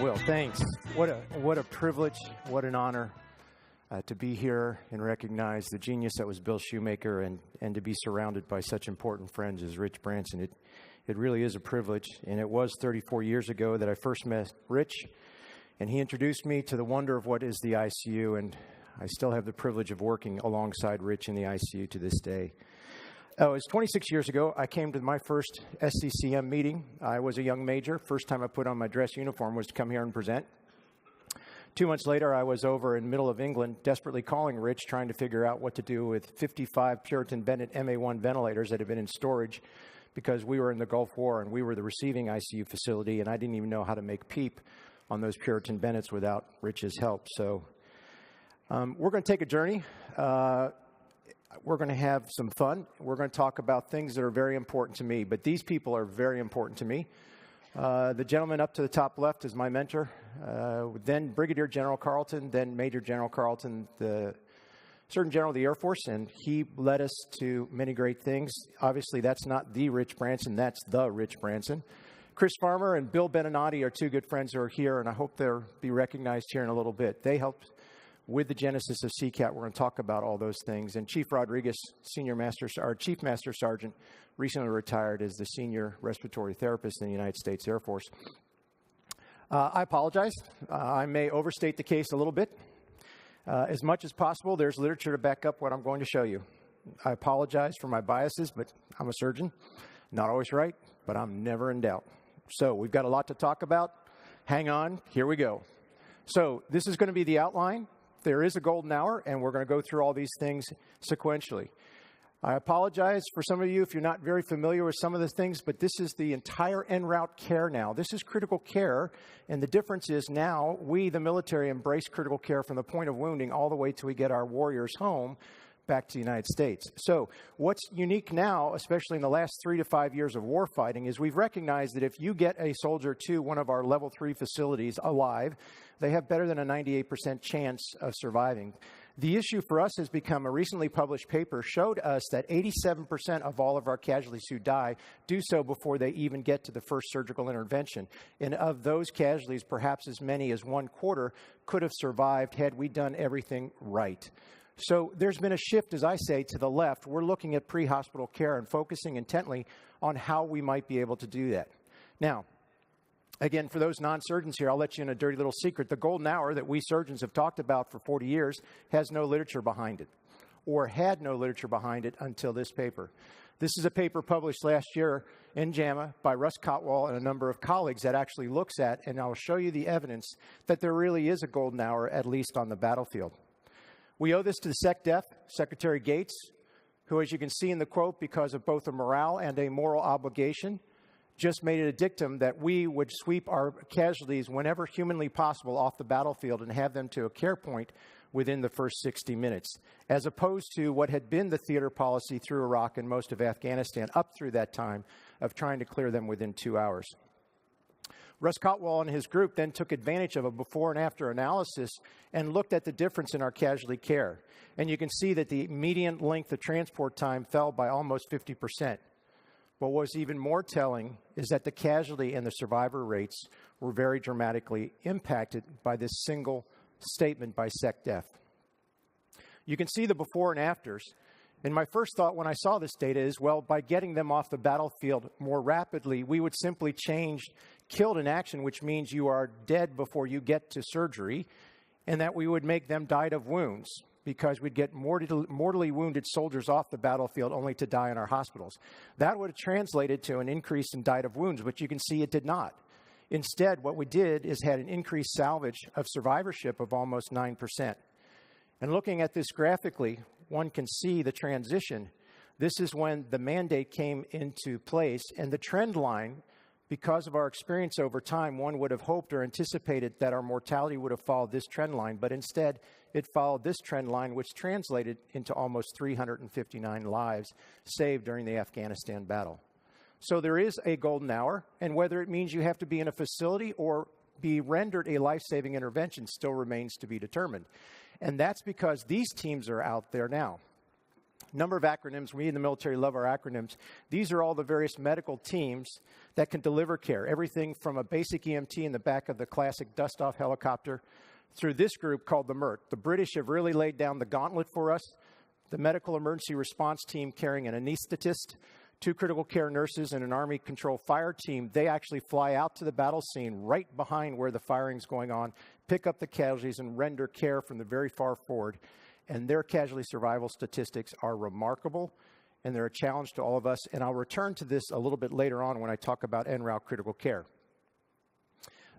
Will, thanks. What a privilege, what an honor to be here and recognize the genius that was Bill Shoemaker and to be surrounded by such important friends as Rich Branson. It really is a privilege, and it was 34 years ago that I first met Rich, and he introduced me to the wonder of what is the ICU, and I still have the privilege of working alongside Rich in the ICU to this day. It was 26 years ago. I came to my first FCCM meeting. I was a young major. First time I put on my dress uniform was to come here and present. 2 months later, I was over in the middle of England, desperately calling Rich, trying to figure out what to do with 55 Puritan Bennett MA1 ventilators that had been in storage because we were in the Gulf War and we were the receiving ICU facility, and I didn't even know how to make PEEP on those Puritan Bennetts without Rich's help. So we're going to take a journey. We're going to have some fun. We're going to talk about things that are very important to me, but these people are very important to me. The gentleman up to the top left is my mentor, then Brigadier General Carlton, then Major General Carlton, the Surgeon General of the Air Force, and he led us to many great things. Obviously, that's not the Rich Branson, that's the Rich Branson. Chris Farmer and Bill Beninati are two good friends who are here, and I hope they'll be recognized here in a little bit. They helped with the genesis of CCAT. We're going to talk about all those things. And Chief Rodriguez, Chief Master Sergeant, recently retired as the Senior Respiratory Therapist in the United States Air Force. I apologize. I may overstate the case a little bit. As much as possible, there's literature to back up what I'm going to show you. I apologize for my biases, but I'm a surgeon. Not always right, but I'm never in doubt. So we've got a lot to talk about. Hang on. Here we go. So this is going to be the outline. There is a golden hour, and we're going to go through all these things sequentially. I apologize for some of you if you're not very familiar with some of the things, but this is the entire en route care now. This is critical care, and the difference is now we, the military, embrace critical care from the point of wounding all the way till we get our warriors home back to the United States. So what's unique now, especially in the last 3 to 5 years of war fighting, is we've recognized that if you get a soldier to one of our level 3 facilities alive, they have better than a 98% chance of surviving. The issue for us has become a recently published paper showed us that 87% of all of our casualties who die do so before they even get to the first surgical intervention. And of those casualties, perhaps as many as 1/4 could have survived had we done everything right. So there's been a shift, as I say, to the left. We're looking at pre-hospital care and focusing intently on how we might be able to do that. Now, again, for those non-surgeons here, I'll let you in a dirty little secret. The golden hour that we surgeons have talked about for 40 years has no literature behind it, or had no literature behind it until this paper. This is a paper published last year in JAMA by Russ Cotwall and a number of colleagues that actually looks at, and I'll show you the evidence that there really is a golden hour, at least on the battlefield. We owe this to the SecDef, Secretary Gates, who, as you can see in the quote, because of both a morale and a moral obligation, just made it a dictum that we would sweep our casualties whenever humanly possible off the battlefield and have them to a care point within the first 60 minutes, as opposed to what had been the theater policy through Iraq and most of Afghanistan up through that time of trying to clear them within 2 hours. Russ Cotwall and his group then took advantage of a before and after analysis and looked at the difference in our casualty care. And you can see that the median length of transport time fell by almost 50%. But what was even more telling is that the casualty and the survivor rates were very dramatically impacted by this single statement by SecDef. You can see the before and afters. And my first thought when I saw this data is, well, by getting them off the battlefield more rapidly, we would simply change killed in action, which means you are dead before you get to surgery, and that we would make them died of wounds because we'd get mortally wounded soldiers off the battlefield only to die in our hospitals. That would have translated to an increase in died of wounds, but you can see it did not. Instead, what we did is had an increased salvage of survivorship of almost 9%. And looking at this graphically, one can see the transition. This is when the mandate came into place, and the trend line, because of our experience over time, one would have hoped or anticipated that our mortality would have followed this trend line, but instead it followed this trend line, which translated into almost 359 lives saved during the Afghanistan battle. So there is a golden hour, and whether it means you have to be in a facility or be rendered a life-saving intervention still remains to be determined. And that's because these teams are out there now. Number of acronyms. We in the military love our acronyms. These are all the various medical teams that can deliver care, everything from a basic EMT in the back of the classic dust-off helicopter through this group called the MERT. The British have really laid down the gauntlet for us. The medical emergency response team carrying an anesthetist, 2 critical care nurses, and an Army control fire team, they actually fly out to the battle scene right behind where the firing's going on, pick up the casualties, and render care from the very far forward. And their casualty survival statistics are remarkable, and they're a challenge to all of us. And I'll return to this a little bit later on when I talk about en route critical care.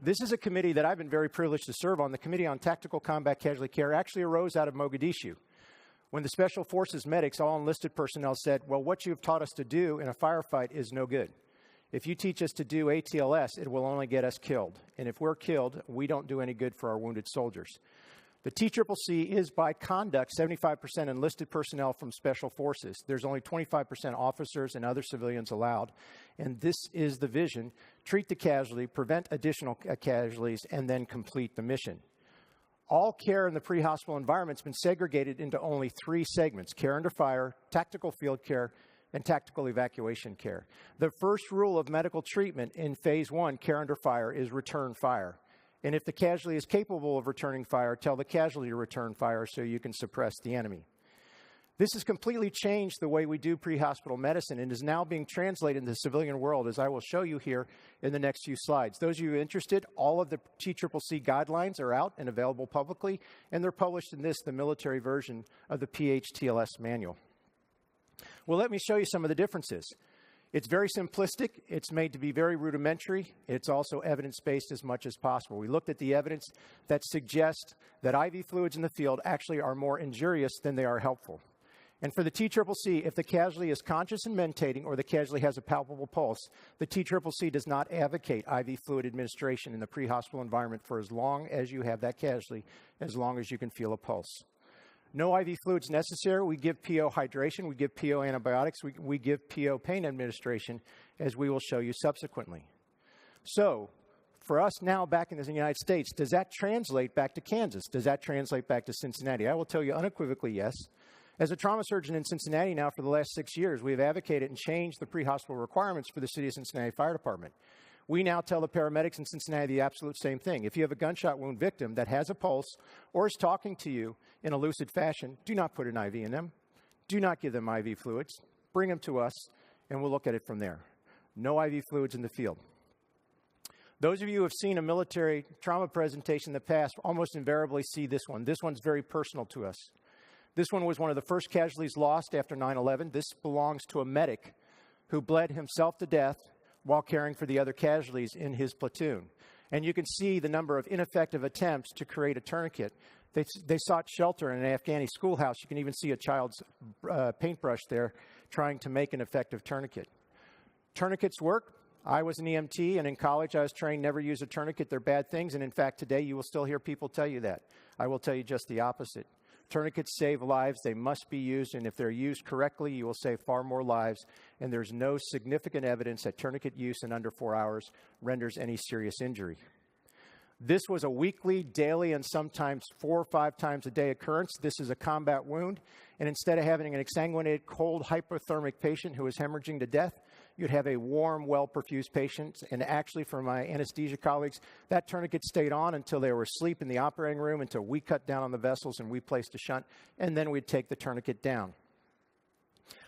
This is a committee that I've been very privileged to serve on. The Committee on Tactical Combat Casualty Care actually arose out of Mogadishu, when the Special Forces medics, all enlisted personnel, said, well, what you've taught us to do in a firefight is no good. If you teach us to do ATLS, it will only get us killed. And if we're killed, we don't do any good for our wounded soldiers. The TCCC is, by conduct, 75% enlisted personnel from Special Forces. There's only 25% officers and other civilians allowed. And this is the vision: treat the casualty, prevent additional casualties, and then complete the mission. All care in the pre-hospital environment has been segregated into only 3 segments: care under fire, tactical field care, and tactical evacuation care. The first rule of medical treatment in phase 1, care under fire, is return fire. And if the casualty is capable of returning fire, tell the casualty to return fire so you can suppress the enemy. This has completely changed the way we do pre-hospital medicine and is now being translated into the civilian world, as I will show you here in the next few slides. Those of you interested, all of the TCCC guidelines are out and available publicly, and they're published in this, the military version of the PHTLS manual. Well, let me show you some of the differences. It's very simplistic. It's made to be very rudimentary. It's also evidence-based as much as possible. We looked at the evidence that suggests that IV fluids in the field actually are more injurious than they are helpful. And for the TCCC, if the casualty is conscious and mentating or the casualty has a palpable pulse, the TCCC does not advocate IV fluid administration in the pre-hospital environment for as long as you have that casualty, as long as you can feel a pulse. No IV fluids necessary. We give PO hydration. We give PO antibiotics. We give PO pain administration, as we will show you subsequently. So, for us now back in the United States, does that translate back to Kansas? Does that translate back to Cincinnati? I will tell you unequivocally yes. As a trauma surgeon in Cincinnati now for the last 6 years, we have advocated and changed the pre-hospital requirements for the City of Cincinnati Fire Department. We now tell the paramedics in Cincinnati the absolute same thing. If you have a gunshot wound victim that has a pulse or is talking to you in a lucid fashion, do not put an IV in them. Do not give them IV fluids. Bring them to us, and we'll look at it from there. No IV fluids in the field. Those of you who have seen a military trauma presentation in the past almost invariably see this one. This one's very personal to us. This one was one of the first casualties lost after 9/11. This belongs to a medic who bled himself to death while caring for the other casualties in his platoon. And you can see the number of ineffective attempts to create a tourniquet. They sought shelter in an Afghani schoolhouse. You can even see a child's paintbrush there trying to make an effective tourniquet. Tourniquets work. I was an EMT, and in college I was trained never use a tourniquet. They're bad things, and in fact today you will still hear people tell you that. I will tell you just the opposite. Tourniquets save lives. They must be used, and if they're used correctly, you will save far more lives, and there's no significant evidence that tourniquet use in under 4 hours renders any serious injury. This was a weekly, daily, and sometimes 4 or 5 times a day occurrence. This is a combat wound, and instead of having an exsanguinated, cold, hypothermic patient who was hemorrhaging to death, you'd have a warm, well-perfused patient. And actually, for my anesthesia colleagues, that tourniquet stayed on until they were asleep in the operating room, until we cut down on the vessels and we placed a shunt, and then we'd take the tourniquet down.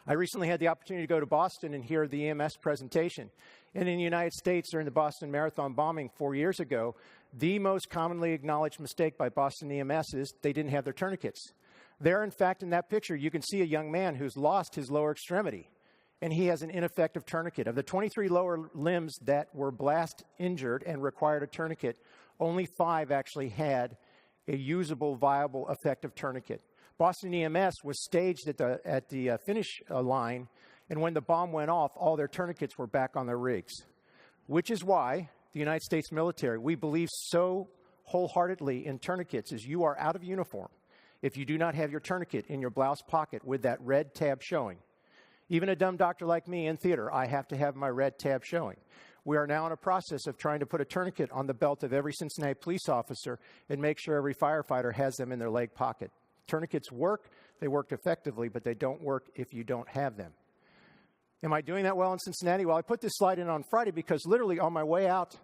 I recently had the opportunity to go to Boston and hear the EMS presentation. And in the United States, during the Boston Marathon bombing 4 years ago, the most commonly acknowledged mistake by Boston EMS is they didn't have their tourniquets. There, in fact, in that picture, you can see a young man who's lost his lower extremity, and he has an ineffective tourniquet. Of the 23 lower limbs that were blast injured and required a tourniquet, only 5 actually had a usable, viable, effective tourniquet. Boston EMS was staged at the finish line, and when the bomb went off, all their tourniquets were back on their rigs, which is why the United States military, we believe so wholeheartedly in tourniquets, is you are out of uniform if you do not have your tourniquet in your blouse pocket with that red tab showing. Even a dumb doctor like me in theater, I have to have my red tab showing. We are now in a process of trying to put a tourniquet on the belt of every Cincinnati police officer and make sure every firefighter has them in their leg pocket. Tourniquets work, they work effectively, but they don't work if you don't have them. Am I doing that well in Cincinnati? Well, I put this slide in on Friday because literally on my way out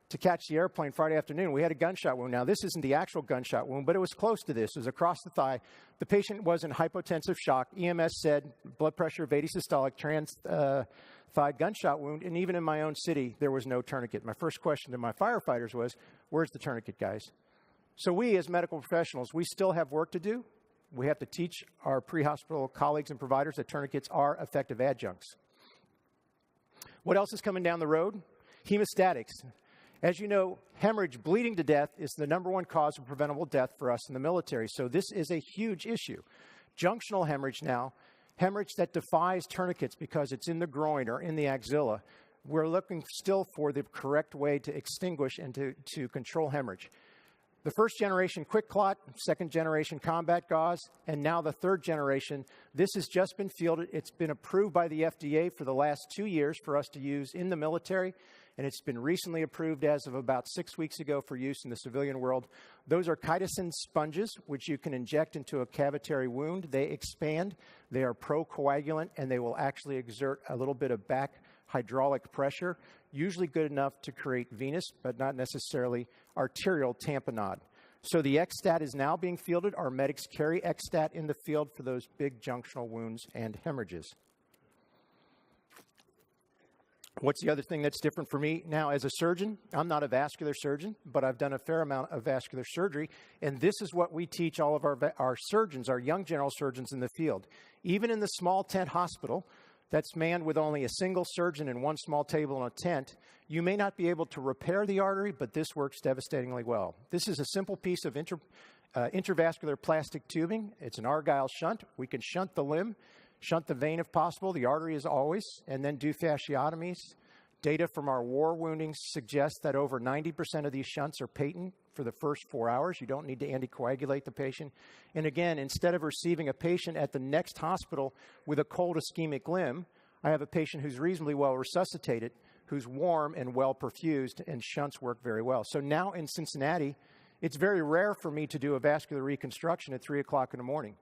to catch the airplane Friday afternoon, we had a gunshot wound. Now, this isn't the actual gunshot wound, but it was close to this. It was across the thigh. The patient was in hypotensive shock. EMS said blood pressure of 80 systolic, thigh gunshot wound, and even in my own city, there was no tourniquet. My first question to my firefighters was, where's the tourniquet, guys? So we, as medical professionals, we still have work to do. We have to teach our pre-hospital colleagues and providers that tourniquets are effective adjuncts. What else is coming down the road? Hemostatics. As you know, hemorrhage, bleeding to death, is the number one cause of preventable death for us in the military. So this is a huge issue. Junctional hemorrhage now, hemorrhage that defies tourniquets because it's in the groin or in the axilla. We're looking still for the correct way to extinguish and to control hemorrhage. The first generation quick clot, second generation combat gauze, and now the third generation. This has just been fielded. It's been approved by the FDA for the last 2 years for us to use in the military, and it's been recently approved as of about 6 weeks ago for use in the civilian world. Those are chitosan sponges, which you can inject into a cavitary wound. They expand, they are procoagulant, and they will actually exert a little bit of back hydraulic pressure, usually good enough to create venous, but not necessarily arterial tamponade. So the XStat is now being fielded. Our medics carry XStat in the field for those big junctional wounds and hemorrhages. What's the other thing that's different for me now as a surgeon? I'm not a vascular surgeon, but I've done a fair amount of vascular surgery, and this is what we teach all of our surgeons, our young general surgeons in the field. Even in the small tent hospital, that's manned with only a single surgeon and one small table in a tent, you may not be able to repair the artery, but this works devastatingly well. This is a simple piece of intravascular plastic tubing. It's an Argyle shunt. We can shunt the limb, shunt the vein if possible, the artery as always, and then do fasciotomies. Data from our war woundings suggests that over 90% of these shunts are patent for the first 4 hours. You don't need to anticoagulate the patient. And again, instead of receiving a patient at the next hospital with a cold ischemic limb, I have a patient who's reasonably well resuscitated, who's warm and well perfused, and shunts work very well. So now in Cincinnati, it's very rare for me to do a vascular reconstruction at 3 o'clock in the morning.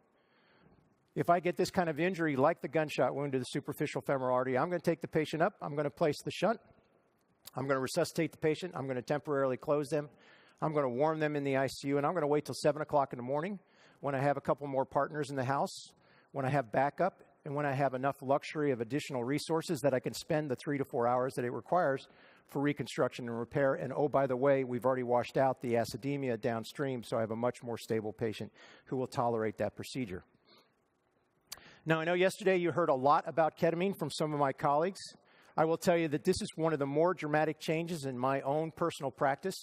If I get this kind of injury, like the gunshot wound to the superficial femoral artery, I'm going to take the patient up, I'm going to place the shunt, I'm going to resuscitate the patient, I'm going to temporarily close them, I'm going to warm them in the ICU, and I'm going to wait till 7 o'clock in the morning when I have a couple more partners in the house, when I have backup, and when I have enough luxury of additional resources that I can spend the 3 to 4 hours that it requires for reconstruction and repair. And oh, by the way, we've already washed out the acidemia downstream, so I have a much more stable patient who will tolerate that procedure. Now, I know yesterday you heard a lot about ketamine from some of my colleagues. I will tell you that this is one of the more dramatic changes in my own personal practice.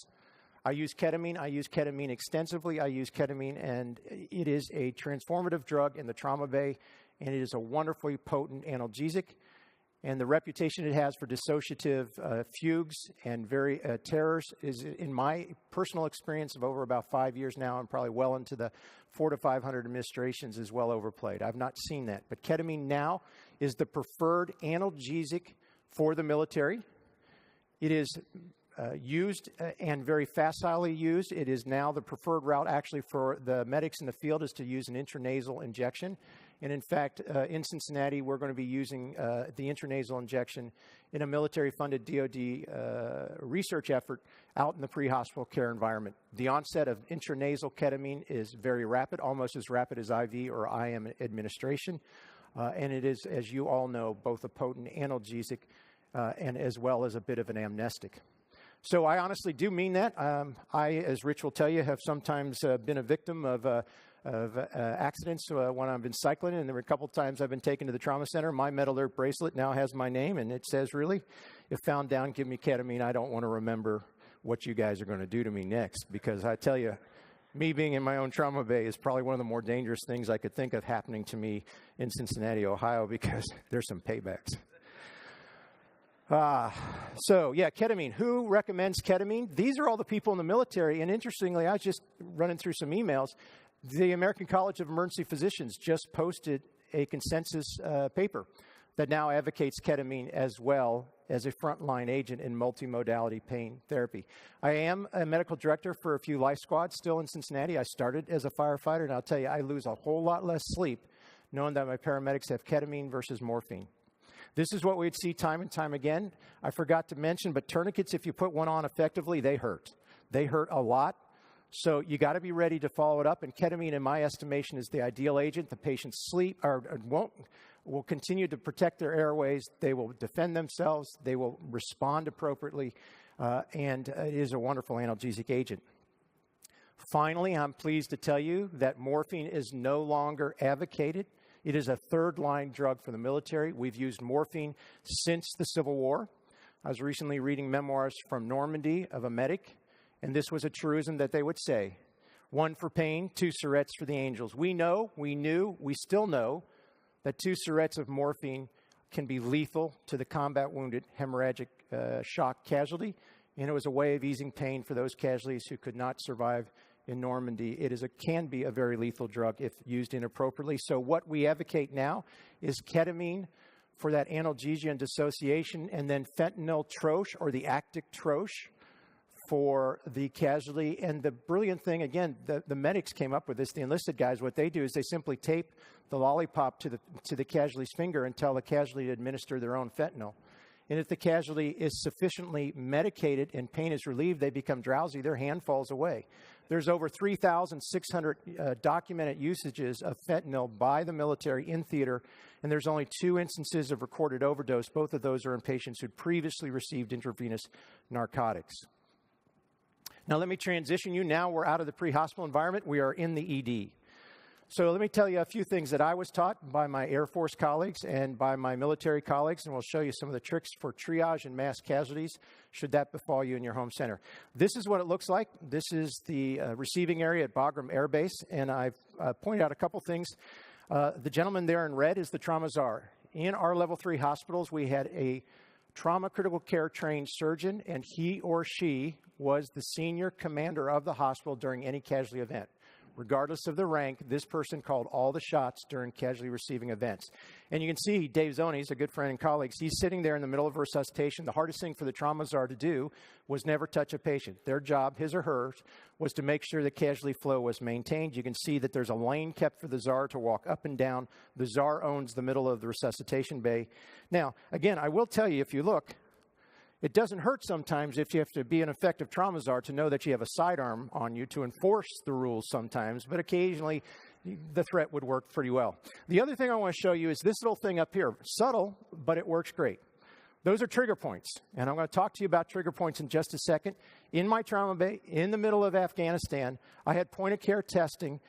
I use ketamine extensively. I use ketamine, and it is a transformative drug in the trauma bay, and it is a wonderfully potent analgesic. And the reputation it has for dissociative fugues and very terrors is, in my personal experience of over about 5 years now, and probably well into the 400 to 500 administrations, is well overplayed. I've not seen that. But ketamine now is the preferred analgesic for the military. It is used and very facilely used. It is now the preferred route actually for the medics in the field is to use an intranasal injection. And in fact, in Cincinnati, we're going to be using the intranasal injection in a military-funded DoD research effort out in the pre-hospital care environment. The onset of intranasal ketamine is very rapid, almost as rapid as IV or IM administration. And it is, as you all know, both a potent analgesic and as well as a bit of an amnestic. So I honestly do mean that. I, as Rich will tell you, have sometimes been a victim of accidents when I've been cycling, and there were a couple times I've been taken to the trauma center. My Med Alert bracelet now has my name, and it says, really, if found down, give me ketamine. I don't want to remember what you guys are going to do to me next, because I tell you, me being in my own trauma bay is probably one of the more dangerous things I could think of happening to me in Cincinnati, Ohio, because there's some paybacks. So yeah, ketamine. Who recommends ketamine? These are all the people in the military. And interestingly, I was just running through some emails. The American College of Emergency Physicians just posted a consensus paper that now advocates ketamine as well as a frontline agent in multimodality pain therapy. I am a medical director for a few life squads still in Cincinnati. I started as a firefighter, and I'll tell you, I lose a whole lot less sleep knowing that my paramedics have ketamine versus morphine. This is what we'd see time and time again. I forgot to mention, but tourniquets, if you put one on effectively, they hurt. They hurt a lot. So you got to be ready to follow it up. And ketamine, in my estimation, is the ideal agent. The patients sleep or will continue to protect their airways. They will defend themselves. They will respond appropriately. And it is a wonderful analgesic agent. Finally, I'm pleased to tell you that morphine is no longer advocated. It is a third-line drug for the military. We've used morphine since the Civil War. I was recently reading memoirs from Normandy of a medic, and this was a truism that they would say: 1 for pain, 2 syrettes for the angels. We still know that 2 syrettes of morphine can be lethal to the combat wounded hemorrhagic shock casualty, and it was a way of easing pain for those casualties who could not survive in Normandy. It can be a very lethal drug if used inappropriately. So what we advocate now is ketamine for that analgesia and dissociation, and then fentanyl troche, or the actic troche, for the casualty. And the brilliant thing, again, the medics came up with this. The enlisted guys, what they do is they simply tape the lollipop to the casualty's finger and tell the casualty to administer their own fentanyl. And if the casualty is sufficiently medicated and pain is relieved, they become drowsy, their hand falls away. There's over 3,600 documented usages of fentanyl by the military in theater, and there's only 2 instances of recorded overdose. Both of those are in patients who'd previously received intravenous narcotics. Now let me transition you. Now we're out of the pre-hospital environment. We are in the ED. So let me tell you a few things that I was taught by my Air Force colleagues and by my military colleagues, and we'll show you some of the tricks for triage and mass casualties should that befall you in your home center. This is what it looks like. This is the receiving area at Bagram Air Base, and I've pointed out a couple things. The gentleman there in red is the trauma czar. In our level 3 hospitals, we had a trauma critical care trained surgeon, and he or she was the senior commander of the hospital during any casualty event. Regardless of the rank, this person called all the shots during casualty receiving events. And you can see Dave Zoni, he's a good friend and colleague. He's sitting there in the middle of resuscitation. The hardest thing for the trauma czar to do was never touch a patient. Their job, his or hers, was to make sure the casualty flow was maintained. You can see that there's a lane kept for the czar to walk up and down. The czar owns the middle of the resuscitation bay. Now, again, I will tell you, if you look, it doesn't hurt sometimes if you have to be an effective trauma czar to know that you have a sidearm on you to enforce the rules sometimes, but occasionally the threat would work pretty well. The other thing I want to show you is this little thing up here. Subtle, but it works great. Those are trigger points, and I'm going to talk to you about trigger points in just a second. In my trauma bay, in the middle of Afghanistan, I had point-of-care testing,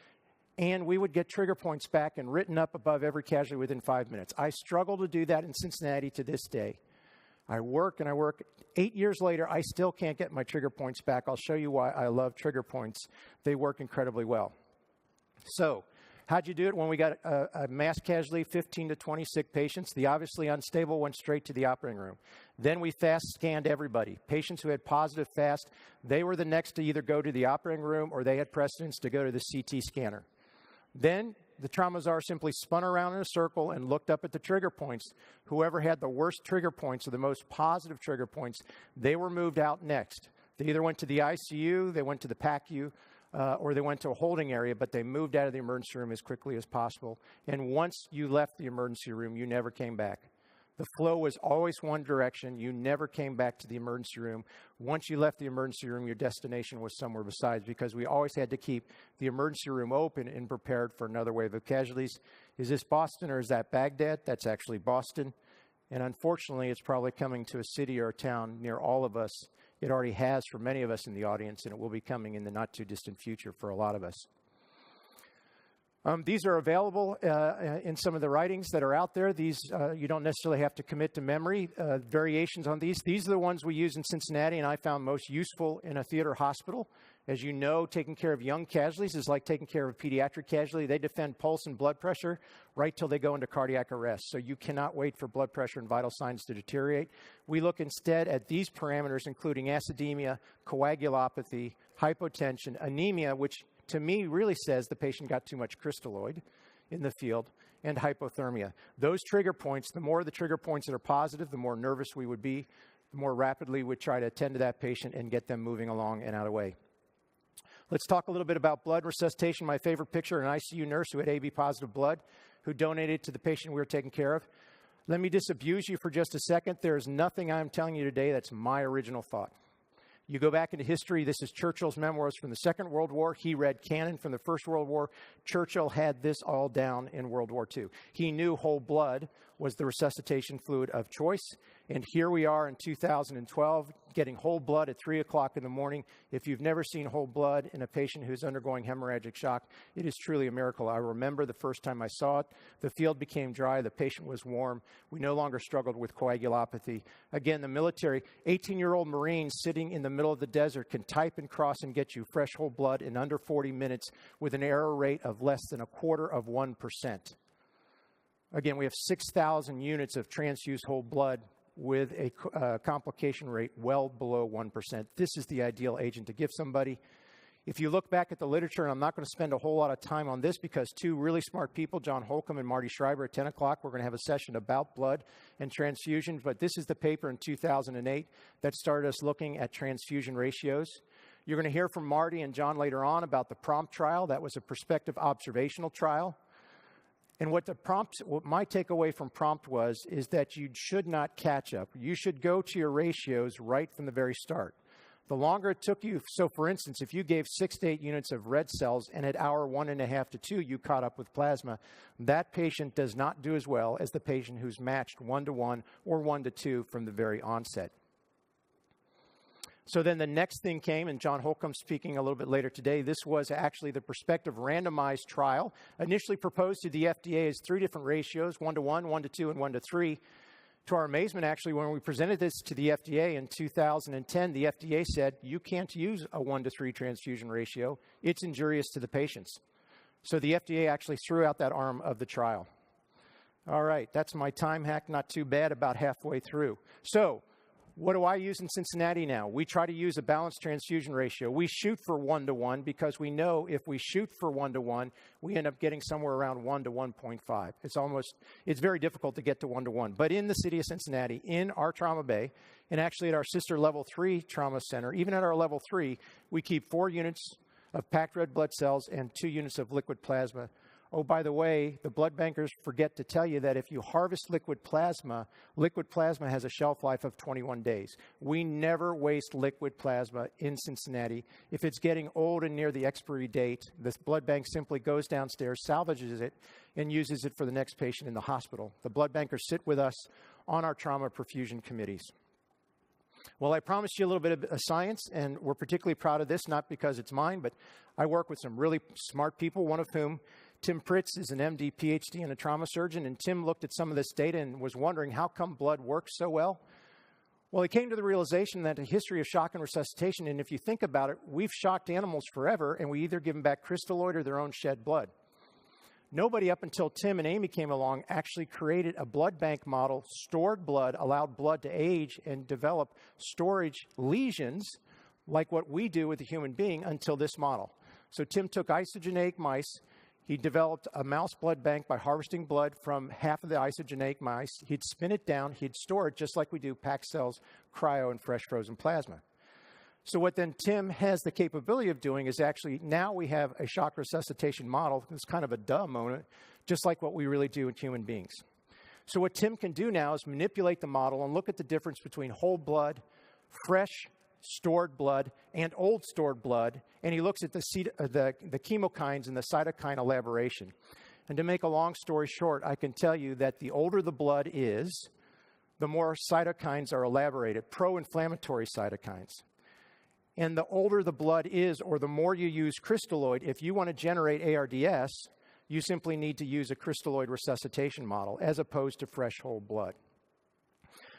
and we would get trigger points back and written up above every casualty within 5 minutes. I struggle to do that in Cincinnati to this day. I work and I work. 8 years later, I still can't get my trigger points back. I'll show you why I love trigger points. They work incredibly well. So, how'd you do it when we got a mass casualty, 15 to 20 sick patients? The obviously unstable went straight to the operating room. Then we fast scanned everybody. Patients who had positive fast, they were the next to either go to the operating room or they had precedence to go to the CT scanner. Then the trauma czar simply spun around in a circle and looked up at the trigger points. Whoever had the worst trigger points or the most positive trigger points, they were moved out next. They either went to the ICU, they went to the PACU, or they went to a holding area, but they moved out of the emergency room as quickly as possible. And once you left the emergency room, you never came back. The flow was always one direction. You never came back to the emergency room. Once you left the emergency room, your destination was somewhere besides, because we always had to keep the emergency room open and prepared for another wave of casualties. Is this Boston or is that Baghdad? That's actually Boston. And unfortunately, it's probably coming to a city or a town near all of us. It already has for many of us in the audience, and it will be coming in the not-too-distant future for a lot of us. These are available in some of the writings that are out there. These, you don't necessarily have to commit to memory. Variations on these. These are the ones we use in Cincinnati, and I found most useful in a theater hospital. As you know, taking care of young casualties is like taking care of a pediatric casualty. They defend pulse and blood pressure right till they go into cardiac arrest. So you cannot wait for blood pressure and vital signs to deteriorate. We look instead at these parameters, including acidemia, coagulopathy, hypotension, anemia, which to me really says the patient got too much crystalloid in the field, and hypothermia. Those trigger points, the more the trigger points that are positive, the more nervous we would be, the more rapidly we'd try to attend to that patient and get them moving along and out of the way. Let's talk a little bit about blood resuscitation. My favorite picture, an ICU nurse who had AB positive blood, who donated to the patient we were taking care of. Let me disabuse you for just a second. There's nothing I'm telling you today that's my original thought. You go back into history, this is Churchill's memoirs from the Second World War. He read canon from the First World War. Churchill had this all down in World War II. He knew whole blood was the resuscitation fluid of choice. And here we are in 2012, getting whole blood at 3 o'clock in the morning. If you've never seen whole blood in a patient who's undergoing hemorrhagic shock, it is truly a miracle. I remember the first time I saw it, the field became dry, the patient was warm. We no longer struggled with coagulopathy. Again, the military, 18-year-old Marine sitting in the middle of the desert can type and cross and get you fresh whole blood in under 40 minutes with an error rate of less than 1/4%. Again, we have 6,000 units of transfused whole blood with a complication rate well below 1%. This is the ideal agent to give somebody. If you look back at the literature, and I'm not going to spend a whole lot of time on this because two really smart people, John Holcomb and Marty Schreiber, at 10 o'clock, we're going to have a session about blood and transfusion. But this is the paper in 2008 that started us looking at transfusion ratios. You're going to hear from Marty and John later on about the PROMPT trial. That was a prospective observational trial. And what my takeaway from PROMPT is that you should not catch up. You should go to your ratios right from the very start. The longer it took you, so for instance, if you gave 6 to 8 units of red cells and at hour 1.5 to 2 you caught up with plasma, that patient does not do as well as the patient who's matched 1-to-1 or 1-to-2 from the very onset. So then the next thing came, and John Holcomb speaking a little bit later today, this was actually the prospective randomized trial, initially proposed to the FDA as 3 different ratios, 1-to-1, 1-to-2, and 1-to-3. To our amazement, actually, when we presented this to the FDA in 2010, the FDA said, you can't use a 1-to-3 transfusion ratio. It's injurious to the patients. So the FDA actually threw out that arm of the trial. All right, that's my time hack, not too bad, about halfway through. So what do I use in Cincinnati now? We try to use a balanced transfusion ratio. We shoot for 1-to-1 because we know if we shoot for 1-to-1, we end up getting somewhere around 1 to 1.5. It's very difficult to get to 1-to-1. But in the city of Cincinnati, in our trauma bay, and actually at our sister level 3 trauma center, even at our level 3, we keep 4 units of packed red blood cells and 2 units of liquid plasma. Oh, by the way, the blood bankers forget to tell you that if you harvest liquid plasma has a shelf life of 21 days. We never waste liquid plasma in Cincinnati. If it's getting old and near the expiry date, this blood bank simply goes downstairs, salvages it, and uses it for the next patient in the hospital. The blood bankers sit with us on our trauma perfusion committees. Well, I promised you a little bit of science, and we're particularly proud of this, not because it's mine, but I work with some really smart people, one of whom, Tim Pritz, is an MD, PhD, and a trauma surgeon, and Tim looked at some of this data and was wondering how come blood works so well. Well, he came to the realization that a history of shock and resuscitation, and if you think about it, we've shocked animals forever, and we either give them back crystalloid or their own shed blood. Nobody up until Tim and Amy came along actually created a blood bank model, stored blood, allowed blood to age and develop storage lesions like what we do with a human being until this model. So Tim took isogeneic mice. He developed a mouse blood bank by harvesting blood from half of the isogeneic mice. He'd spin it down. He'd store it just like we do packed cells, cryo, and fresh frozen plasma. So what then Tim has the capability of doing is actually now we have a shock resuscitation model. It's kind of a duh moment, just like what we really do in human beings. So what Tim can do now is manipulate the model and look at the difference between whole blood, fresh stored blood, and old stored blood, and he looks at the chemokines and the cytokine elaboration. And to make a long story short, I can tell you that the older the blood is, the more cytokines are elaborated, pro-inflammatory cytokines. And the older the blood is, or the more you use crystalloid, if you want to generate ARDS, you simply need to use a crystalloid resuscitation model as opposed to fresh whole blood.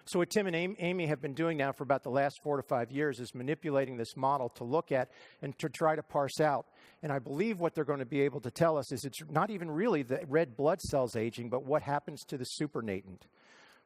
So what Tim and Amy have been doing now for about the last 4 to 5 years is manipulating this model to look at and to try to parse out. And I believe what they're going to be able to tell us is it's not even really the red blood cells aging, but what happens to the supernatant.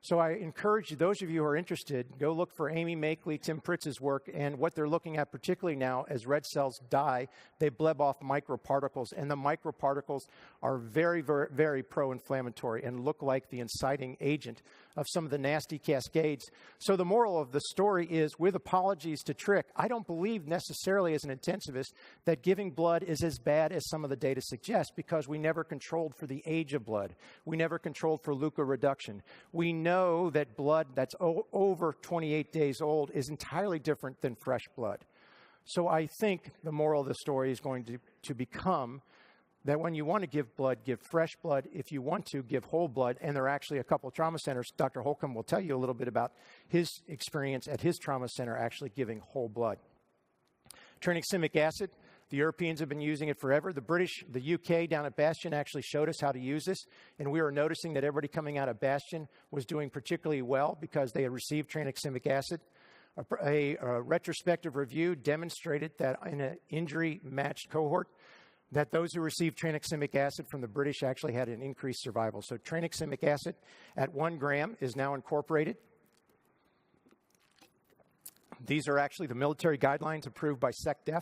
So I encourage you, those of you who are interested, go look for Amy Makeley, Tim Pritz's work, and what they're looking at particularly now as red cells die, they bleb off microparticles, and the microparticles are very, very, very pro-inflammatory and look like the inciting agent of some of the nasty cascades. So the moral of the story is, with apologies to Trick, I don't believe necessarily as an intensivist that giving blood is as bad as some of the data suggests, because we never controlled for the age of blood. We never controlled for leukoreduction. We know that blood that's over 28 days old is entirely different than fresh blood. So I think the moral of the story is going to become that when you want to give blood, give fresh blood. If you want to, give whole blood. And there are actually a couple of trauma centers. Dr. Holcomb will tell you a little bit about his experience at his trauma center actually giving whole blood. Tranexamic acid, the Europeans have been using it forever. The British, the UK down at Bastion actually showed us how to use this. And we were noticing that everybody coming out of Bastion was doing particularly well because they had received tranexamic acid. A retrospective review demonstrated that in an injury-matched cohort, that those who received tranexamic acid from the British actually had an increased survival. So tranexamic acid at 1 gram is now incorporated. These are actually the military guidelines approved by SecDef.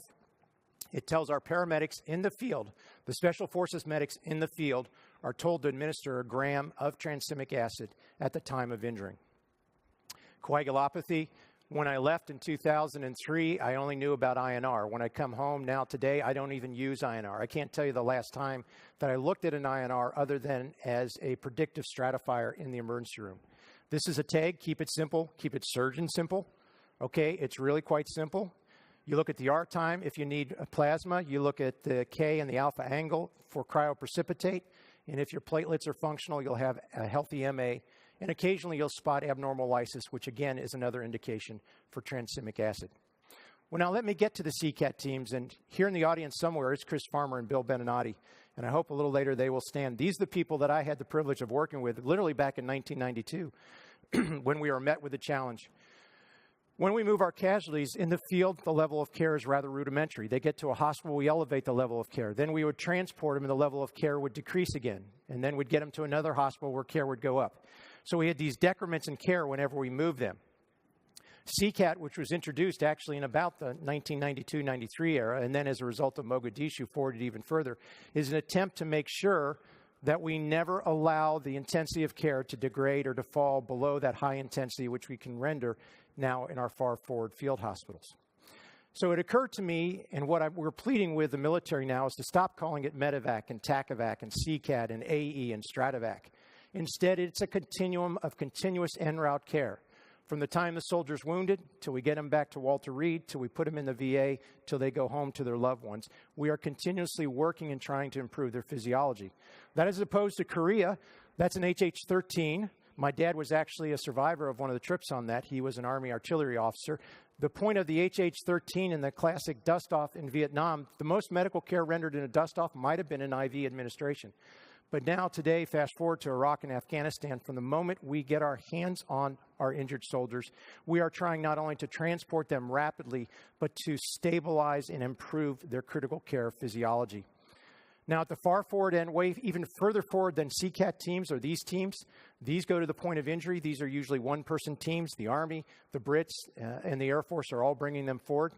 It tells our paramedics in the field, the Special Forces medics in the field, are told to administer 1 gram of tranexamic acid at the time of injuring. Coagulopathy. When I left in 2003, I only knew about INR. When I come home now today, I don't even use INR. I can't tell you the last time that I looked at an INR other than as a predictive stratifier in the emergency room. This is a tag. Keep it simple. Keep it surgeon simple. Okay, it's really quite simple. You look at the R time if you need a plasma. You look at the K and the alpha angle for cryoprecipitate. And if your platelets are functional, you'll have a healthy MA. And occasionally you'll spot abnormal lysis, which again is another indication for tranexamic acid. Well, now let me get to the Seacat teams. And here in the audience somewhere is Chris Farmer and Bill Beninati. And I hope a little later they will stand. These are the people that I had the privilege of working with literally back in 1992 when we were met with the challenge. When we move our casualties in the field, the level of care is rather rudimentary. They get to a hospital, we elevate the level of care. Then we would transport them and the level of care would decrease again. And then we'd get them to another hospital where care would go up. So we had these decrements in care whenever we moved them. CCAT, which was introduced actually in about the 1992-93 era, and then as a result of Mogadishu forwarded even further, is an attempt to make sure that we never allow the intensity of care to degrade or to fall below that high intensity which we can render now in our far forward field hospitals. So it occurred to me, and what we're pleading with the military now is to stop calling it Medevac and TACAVAC and CCAT and AE and Stratovac. Instead, it's a continuum of continuous en route care. From the time the soldier's wounded, till we get them back to Walter Reed, till we put them in the VA, till they go home to their loved ones. We are continuously working and trying to improve their physiology. That is opposed to Korea. That's an HH-13. My dad was actually a survivor of one of the trips on that. He was an Army artillery officer. The point of the HH-13 and the classic dust-off in Vietnam, the most medical care rendered in a dust-off might have been an IV administration. But now today, fast forward to Iraq and Afghanistan, from the moment we get our hands on our injured soldiers, we are trying not only to transport them rapidly, but to stabilize and improve their critical care physiology. Now at the far forward end, way even further forward than Seacat teams are these teams. These go to the point of injury. These are usually one-person teams. The Army, the Brits, and the Air Force are all bringing them forward.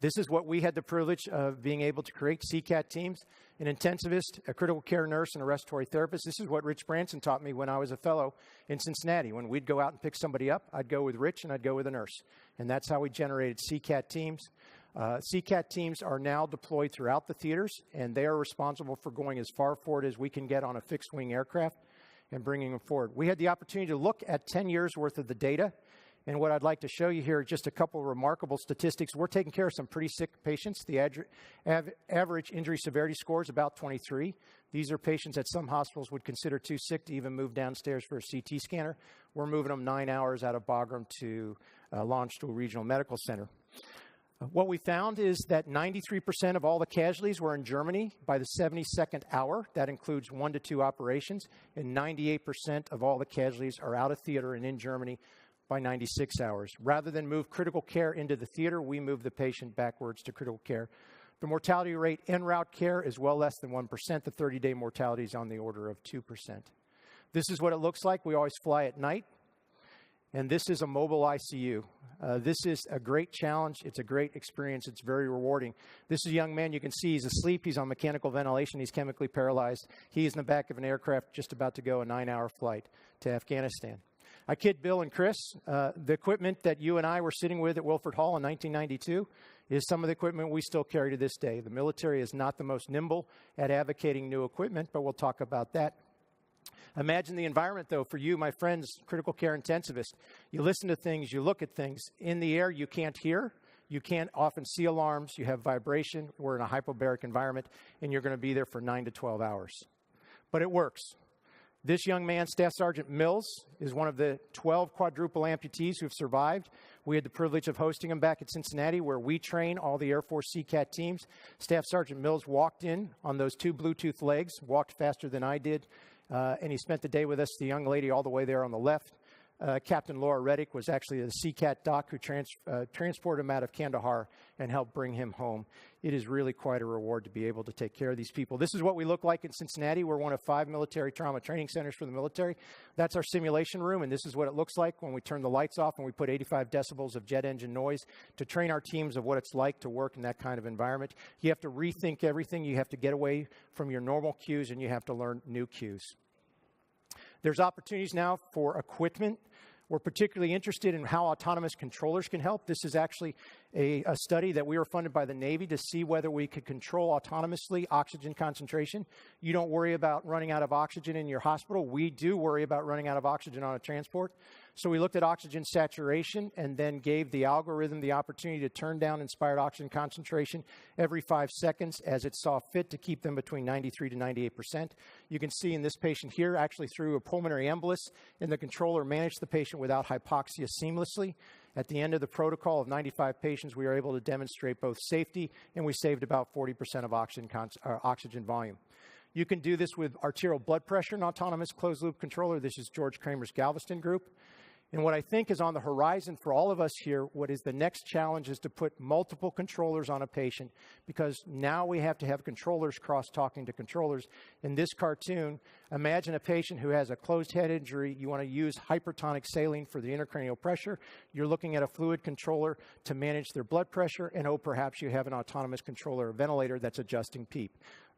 This is what we had the privilege of being able to create, Seacat teams, an intensivist, a critical care nurse, and a respiratory therapist. This is what Rich Branson taught me when I was a fellow in Cincinnati. When we'd go out and pick somebody up, I'd go with Rich and I'd go with a nurse. And that's how we generated Seacat teams. Seacat teams are now deployed throughout the theaters, and they are responsible for going as far forward as we can get on a fixed-wing aircraft and bringing them forward. We had the opportunity to look at 10 years' worth of the data. And what I'd like to show you here are just a couple of remarkable statistics. We're taking care of some pretty sick patients. The average injury severity score is about 23. These are patients that some hospitals would consider too sick to even move downstairs for a CT scanner. We're moving them 9 hours out of Bagram to Landstuhl Regional Medical Center. What we found is that 93% of all the casualties were in Germany by the 72nd hour. That includes 1 to 2 operations. And 98% of all the casualties are out of theater and in Germany by 96 hours. Rather than move critical care into the theater, we move the patient backwards to critical care. The mortality rate en route care is well less than 1%. The 30-day mortality is on the order of 2%. This is what it looks like. We always fly at night. And this is a mobile ICU. This is a great challenge. It's a great experience. It's very rewarding. This is a young man. You can see he's asleep. He's on mechanical ventilation. He's chemically paralyzed. He's in the back of an aircraft just about to go a 9-hour flight to Afghanistan. I kid Bill and Chris. The equipment that you and I were sitting with at Wilford Hall in 1992 is some of the equipment we still carry to this day. The military is not the most nimble at advocating new equipment, but we'll talk about that. Imagine the environment, though, for you, my friends, critical care intensivist. You listen to things, you look at things. In the air, you can't hear. You can't often see alarms. You have vibration. We're in a hyperbaric environment, and you're going to be there for 9 to 12 hours. But it works. This young man, Staff Sgt Mills, is one of the 12 quadruple amputees who've survived. We had the privilege of hosting him back at Cincinnati, where we train all the Air Force Seacat teams. Staff Sgt Mills walked in on those 2 Bluetooth legs, walked faster than I did, and he spent the day with us, the young lady all the way there on the left. Captain Laura Reddick was actually the Seacat doc who transported him out of Kandahar and helped bring him home. It is really quite a reward to be able to take care of these people. This is what we look like in Cincinnati. We're one of 5 military trauma training centers for the military. That's our simulation room, and this is what it looks like when we turn the lights off and we put 85 decibels of jet engine noise to train our teams of what it's like to work in that kind of environment. You have to rethink everything. You have to get away from your normal cues, and you have to learn new cues. There's opportunities now for equipment. We're particularly interested in how autonomous controllers can help. This is actually a study that we were funded by the Navy to see whether we could control autonomously oxygen concentration. You don't worry about running out of oxygen in your hospital. We do worry about running out of oxygen on a transport. So we looked at oxygen saturation and then gave the algorithm the opportunity to turn down inspired oxygen concentration every 5 seconds as it saw fit to keep them between 93 to 98%. You can see in this patient here, actually through a pulmonary embolus, and the controller managed the patient without hypoxia seamlessly. At the end of the protocol of 95 patients, we were able to demonstrate both safety, and we saved about 40% of oxygen volume. You can do this with arterial blood pressure, an autonomous closed-loop controller. This is George Kramer's Galveston group. And what I think is on the horizon for all of us here, what is the next challenge is to put multiple controllers on a patient, because now we have to have controllers cross-talking to controllers. In this cartoon, imagine a patient who has a closed head injury. You want to use hypertonic saline for the intercranial pressure. You're looking at a fluid controller to manage their blood pressure, and perhaps you have an autonomous controller or ventilator that's adjusting PEEP.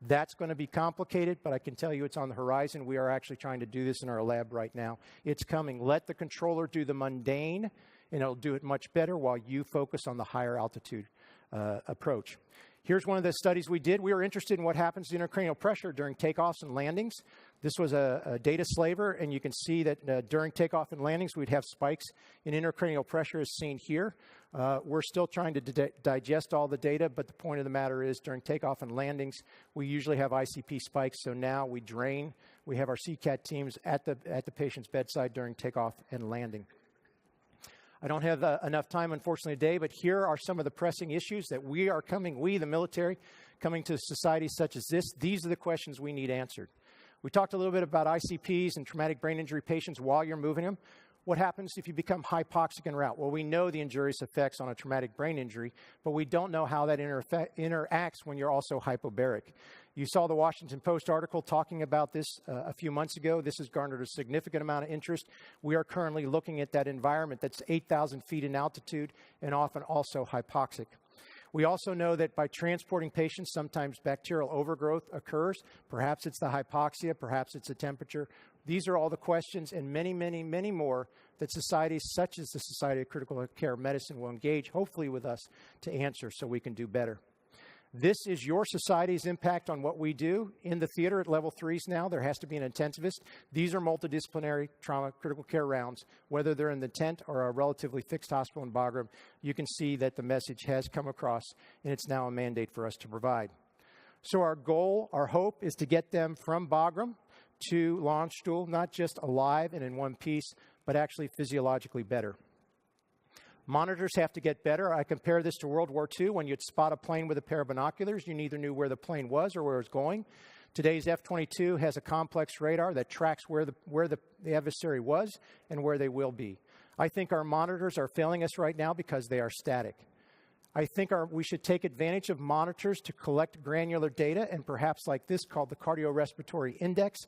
That's going to be complicated, but I can tell you it's on the horizon. We are actually trying to do this in our lab right now. It's coming. Let the controller do the mundane, and it'll do it much better while you focus on the higher altitude approach. Here's one of the studies we did. We were interested in what happens to intercranial pressure during takeoffs and landings. This was a data slaver, and you can see that during takeoff and landings, we'd have spikes in intercranial pressure as seen here. We're still trying to digest all the data, but the point of the matter is during takeoff and landings, we usually have ICP spikes, so now we drain. We have our Sicat teams at the patient's bedside during takeoff and landing. I don't have enough time, unfortunately, today, but here are some of the pressing issues that we, the military, coming to societies such as this. These are the questions we need answered. We talked a little bit about ICPs and traumatic brain injury patients while you're moving them. What happens if you become hypoxic en route? Well, we know the injurious effects on a traumatic brain injury, but we don't know how that interacts when you're also hypobaric. You saw the Washington Post article talking about this a few months ago. This has garnered a significant amount of interest. We are currently looking at that environment that's 8,000 feet in altitude and often also hypoxic. We also know that by transporting patients, sometimes bacterial overgrowth occurs. Perhaps it's the hypoxia, perhaps it's the temperature. These are all the questions and many, many, many more that societies such as the Society of Critical Care Medicine will engage, hopefully with us, to answer so we can do better. This is your society's impact on what we do. In the theater at level 3s now, there has to be an intensivist. These are multidisciplinary trauma critical care rounds. Whether they're in the tent or a relatively fixed hospital in Bagram, you can see that the message has come across, and it's now a mandate for us to provide. So our goal, our hope, is to get them from Bagram to launch stool, not just alive and in one piece, but actually physiologically better. Monitors have to get better. I compare this to World War II. When you'd spot a plane with a pair of binoculars, you neither knew where the plane was or where it was going. Today's F-22 has a complex radar that tracks where the adversary was and where they will be. I think our monitors are failing us right now because they are static. I think we should take advantage of monitors to collect granular data, and perhaps like this called the cardiorespiratory index.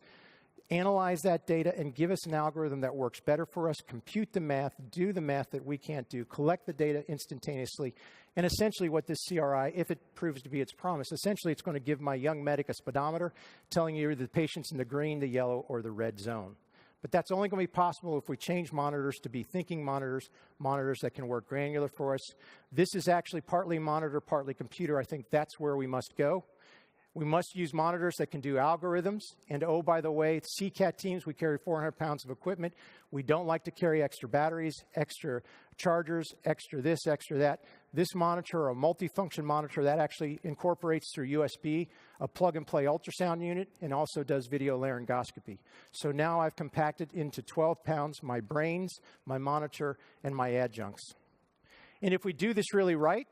analyze that data, and give us an algorithm that works better for us, compute the math, do the math that we can't do, collect the data instantaneously. And essentially what this CRI, if it proves to be its promise, essentially it's going to give my young medic a speedometer telling you the patient's in the green, the yellow, or the red zone. But that's only going to be possible if we change monitors to be thinking monitors, monitors that can work granular for us. This is actually partly monitor, partly computer. I think that's where we must go. We must use monitors that can do algorithms. And oh, by the way, Sicat Teams, we carry 400 pounds of equipment. We don't like to carry extra batteries, extra chargers, extra this, extra that. This monitor, a multifunction monitor, that actually incorporates through USB a plug-and-play ultrasound unit and also does video laryngoscopy. So now I've compacted into 12 pounds my brains, my monitor, and my adjuncts. And if we do this really right,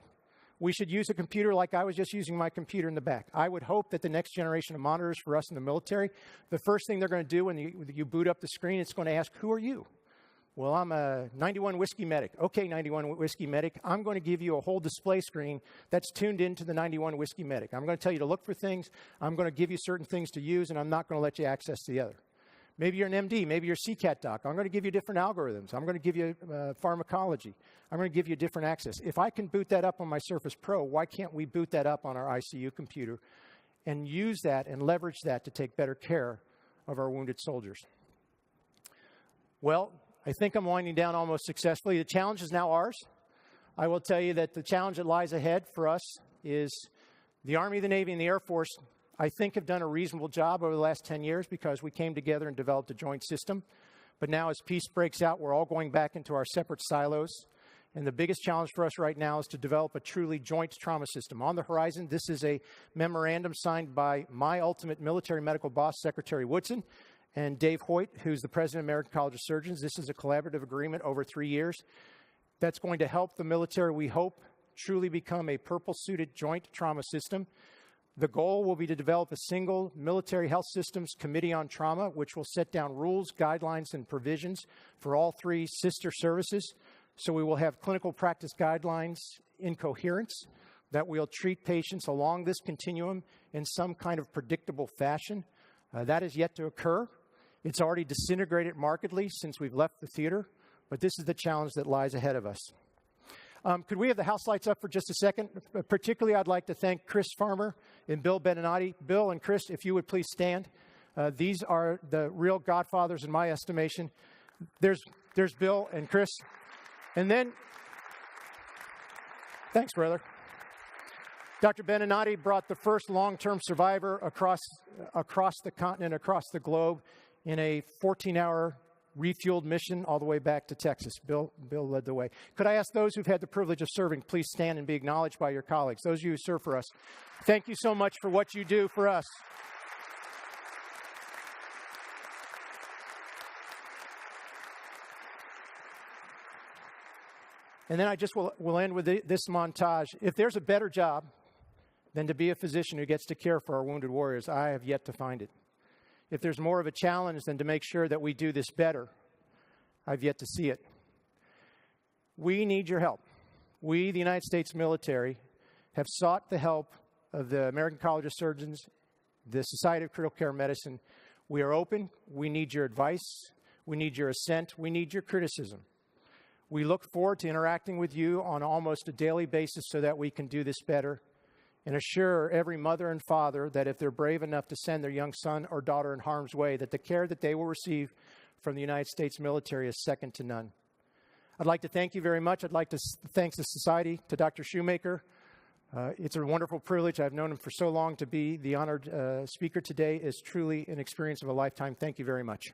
we should use a computer like I was just using my computer in the back. I would hope that the next generation of monitors for us in the military, the first thing they're going to do when you boot up the screen, it's going to ask, who are you? Well, I'm a 91 Whiskey Medic. Okay, 91 Whiskey Medic, I'm going to give you a whole display screen that's tuned into the 91 Whiskey Medic. I'm going to tell you to look for things. I'm going to give you certain things to use, and I'm not going to let you access the other. Maybe you're an MD. Maybe you're a CCAT doc. I'm going to give you different algorithms. I'm going to give you pharmacology. I'm going to give you different access. If I can boot that up on my Surface Pro, why can't we boot that up on our ICU computer and use that and leverage that to take better care of our wounded soldiers? Well, I think I'm winding down almost successfully. The challenge is now ours. I will tell you that the challenge that lies ahead for us is the Army, the Navy, and the Air Force, I think, have done a reasonable job over the last 10 years because we came together and developed a joint system. But now as peace breaks out, we're all going back into our separate silos. And the biggest challenge for us right now is to develop a truly joint trauma system. On the horizon, this is a memorandum signed by my ultimate military medical boss, Secretary Woodson, and Dave Hoyt, who's the president of American College of Surgeons. This is a collaborative agreement over 3 years that's going to help the military, we hope, truly become a purple-suited joint trauma system. The goal will be to develop a single military health systems committee on trauma, which will set down rules, guidelines, and provisions for all 3 sister services. So we will have clinical practice guidelines in coherence that will treat patients along this continuum in some kind of predictable fashion. That is yet to occur. It's already disintegrated markedly since we've left the theater, but this is the challenge that lies ahead of us. Could we have the house lights up for just a second? Particularly, I'd like to thank Chris Farmer and Bill Beninati. Bill and Chris, if you would please stand. These are the real godfathers in my estimation. There's Bill and Chris. And then, thanks, brother. Dr. Beninati brought the first long-term survivor across the continent, across the globe, in a 14-hour refueled mission all the way back to Texas. Bill led the way. Could I ask those who've had the privilege of serving, please stand and be acknowledged by your colleagues. Those of you who serve for us, thank you so much for what you do for us. And then I just will end with this montage. If there's a better job than to be a physician who gets to care for our wounded warriors, I have yet to find it. If there's more of a challenge than to make sure that we do this better, I've yet to see it. We need your help. We, the United States military, have sought the help of the American College of Surgeons, the Society of Critical Care Medicine. We are open. We need your advice. We need your assent. We need your criticism. We look forward to interacting with you on almost a daily basis so that we can do this better, and assure every mother and father that if they're brave enough to send their young son or daughter in harm's way, that the care that they will receive from the United States military is second to none. I'd like to thank you very much. I'd like to thank the Society, to Dr. Shoemaker. It's a wonderful privilege. I've known him for so long. To be the honored speaker today is truly an experience of a lifetime. Thank you very much.